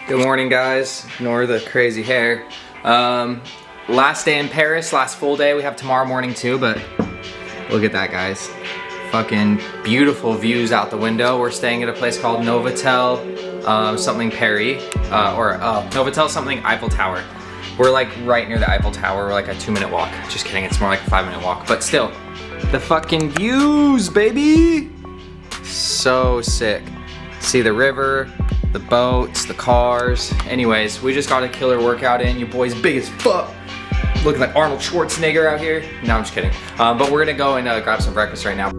Good morning, guys. Ignore the crazy hair. Last day in Paris, last full day. We have tomorrow morning too, but look at that, guys. Fucking beautiful views out the window. We're staying at a place called Novotel something Paris, Novotel something Eiffel Tower. We're like right near the Eiffel Tower. We're like a 2-minute walk. Just kidding, it's more like a 5-minute walk, but still. The fucking views, baby! So sick. See the river, the boats, the cars. Anyways, we just got a killer workout in. Your boy's big as fuck. Looking like Arnold Schwarzenegger out here. No, I'm just kidding. But we're gonna go and grab some breakfast right now.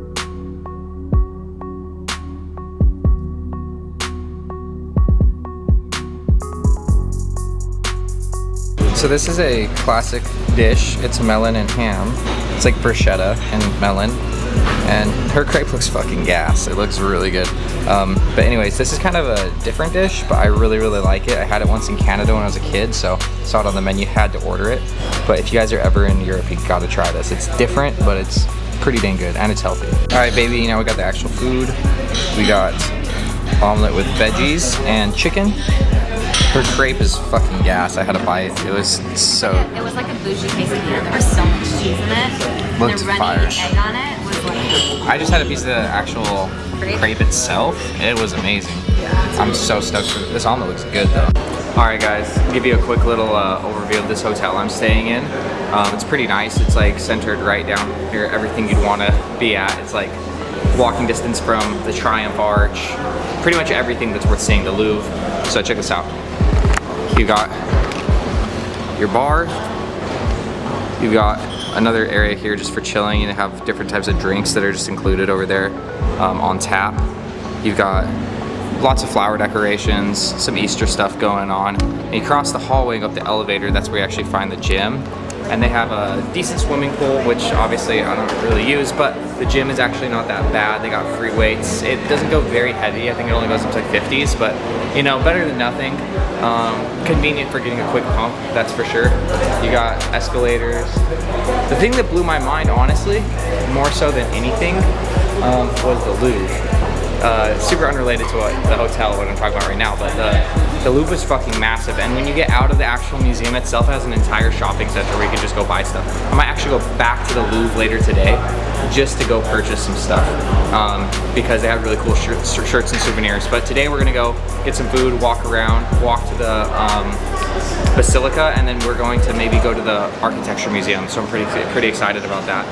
So this is a classic dish. It's melon and ham. It's like bruschetta and melon. And her crepe looks fucking gas. It looks really good. But anyways, this is kind of a different dish, but I really like it. I had it once in Canada when I was a kid, so saw it on the menu, had to order it. But if you guys are ever in Europe, you gotta try this. It's different, but it's pretty dang good, and it's healthy. All right, baby, now we got the actual food. We got omelet with veggies and chicken. Her crepe is fucking gas. I had to buy it. It was so... It was like a bougie quesadilla. There was so much cheese in it. Looked and fire. runny egg on it was like... I just had a piece of the actual crepe itself. It was amazing. I'm so stoked for this. Omelet looks good though. All right, guys, I'll give you a quick little overview of this hotel I'm staying in. It's pretty nice. It's like centered right down here, everything you'd want to be at. It's like walking distance from the Triumph Arch, pretty much everything that's worth seeing, the Louvre. So check this out. You got your bar. You've got another area here just for chilling. You have different types of drinks that are just included over there on tap. You've got lots of flower decorations, some Easter stuff going on. And you cross the hallway and go up the elevator. That's where you actually find the gym. And they have a decent swimming pool, which obviously I don't really use, but the gym is actually not that bad. They got free weights. It doesn't go very heavy. I think it only goes up to like 50s, but you know, better than nothing. Convenient for getting a quick pump, that's for sure. You got escalators. The thing that blew my mind, honestly, more so than anything, was the Louvre. Super unrelated to the hotel, what I'm talking about right now, but the Louvre is fucking massive, and when you get out of the actual museum itself, it has an entire shopping center where you can just go buy stuff. I might actually go back to the Louvre later today just to go purchase some stuff because they have really cool shirts and souvenirs. But today we're gonna go get some food, walk around, walk to the Basilica, and then we're going to maybe go to the Architecture Museum. So I'm pretty excited about that.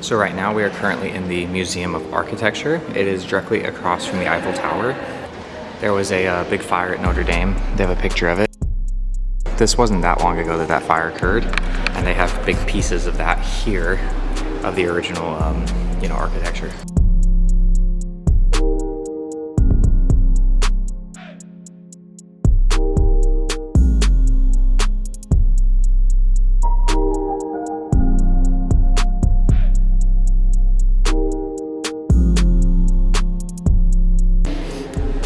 So right now we are currently in the Museum of Architecture. It is directly across from the Eiffel Tower. There was a big fire at Notre Dame. They have a picture of it. This wasn't that long ago that fire occurred, and they have big pieces of that here, of the original, architecture.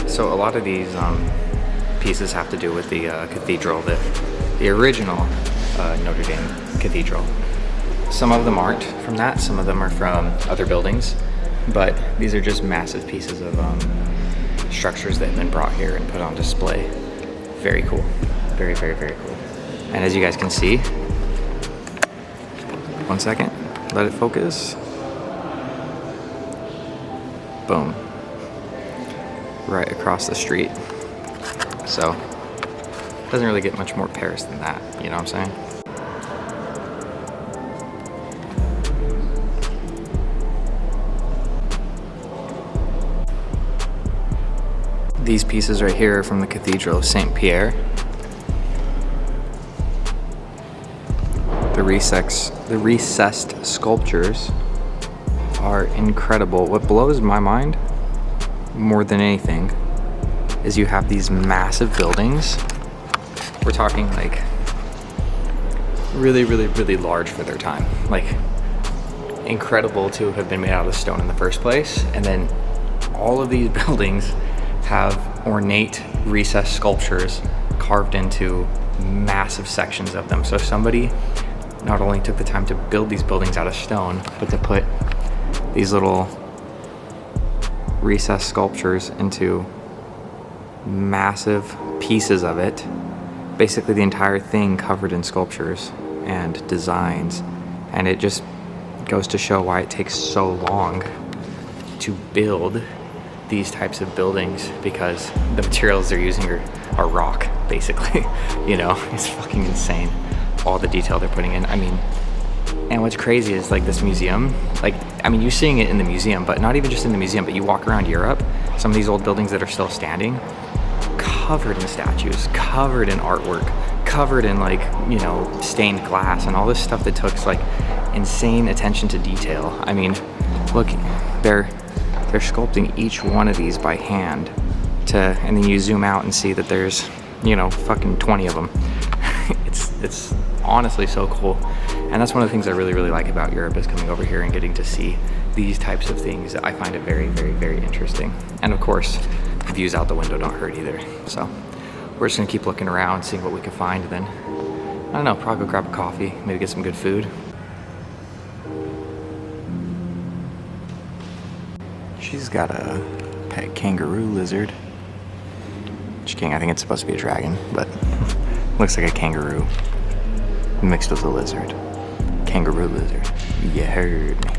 So a lot of these pieces have to do with the cathedral, the original Notre Dame Cathedral. Some of them aren't from that, some of them are from other buildings, but these are just massive pieces of structures that have been brought here and put on display. Very cool, very cool. And as you guys can see, one second, let it focus. Boom. Right across the street. So, doesn't really get much more Paris than that, you know what I'm saying? These pieces right here are from the Cathedral of Saint Pierre. The recessed sculptures are incredible. What blows my mind more than anything is you have these massive buildings. We're talking like really large for their time. Like incredible to have been made out of stone in the first place. And then all of these buildings have ornate recessed sculptures carved into massive sections of them. So somebody not only took the time to build these buildings out of stone, but to put these little recessed sculptures into massive pieces of it. Basically the entire thing covered in sculptures and designs. And it just goes to show why it takes so long to build these types of buildings, because the materials they're using are rock, basically. You know, it's fucking insane. All the detail they're putting in. I mean, and what's crazy is like this museum, like, I mean, you're seeing it in the museum, but not even just in the museum, but you walk around Europe, some of these old buildings that are still standing, covered in statues, covered in artwork, covered in like, you know, stained glass and all this stuff that took like insane attention to detail. I mean, look, they're sculpting each one of these by hand and then you zoom out and see that there's, you know, fucking 20 of them. It's honestly so cool. And that's one of the things I really, really like about Europe, is coming over here and getting to see these types of things. I find it very, very, very interesting. And of course, views out the window don't hurt either. So we're just gonna keep looking around, seeing what we can find, and then, I don't know, probably go grab a coffee, maybe get some good food. She's got a pet kangaroo lizard. I think it's supposed to be a dragon, but looks like a kangaroo mixed with a lizard. Kangaroo lizard. You heard me.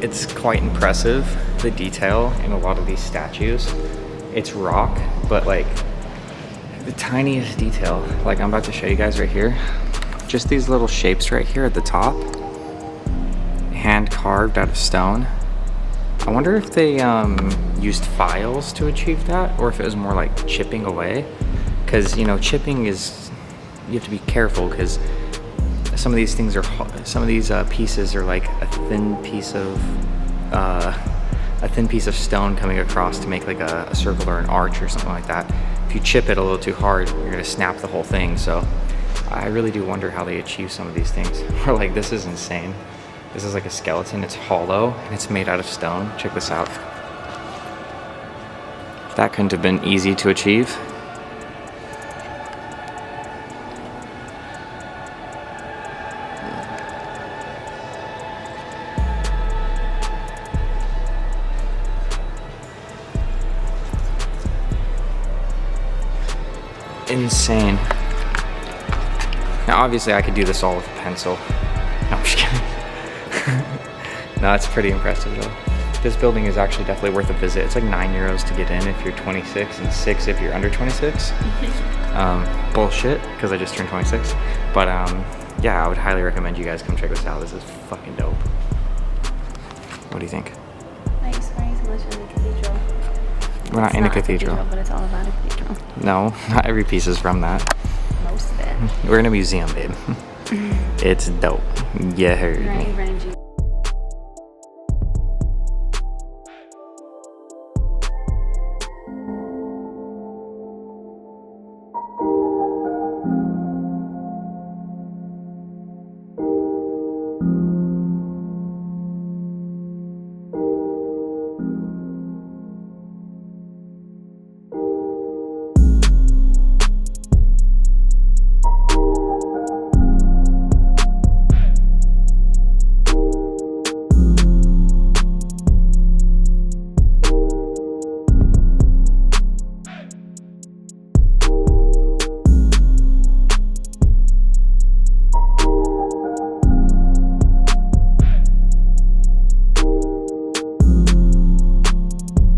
It's quite impressive, the detail in a lot of these statues. It's rock, but like the tiniest detail. Like I'm about to show you guys right here. Just these little shapes right here at the top, hand carved out of stone. I wonder if they used files to achieve that, or if it was more like chipping away. Because, you know, chipping is, you have to be careful, because some of these things are, some of these pieces are like a thin piece of stone coming across to make like a circle or an arch or something like that. If you chip it a little too hard, you're gonna snap the whole thing. So I really do wonder how they achieve some of these things. Or like, this is insane. This is like a skeleton, it's hollow, and it's made out of stone. Check this out. That couldn't have been easy to achieve. Insane. Now obviously I could do this all with a pencil. No, I'm just kidding. No, it's pretty impressive though. This building is actually definitely worth a visit. It's like €9 to get in if you're 26 and 6 if you're under 26. Bullshit, because I just turned 26. But yeah, I would highly recommend you guys come check this out. This is fucking dope. What do you think? Nice, nice. Unless you're in a cathedral. We're not in a cathedral. But it's all about a cathedral. No, not every piece is from that. Most of it. We're in a museum, babe. It's dope. You heard me. Right,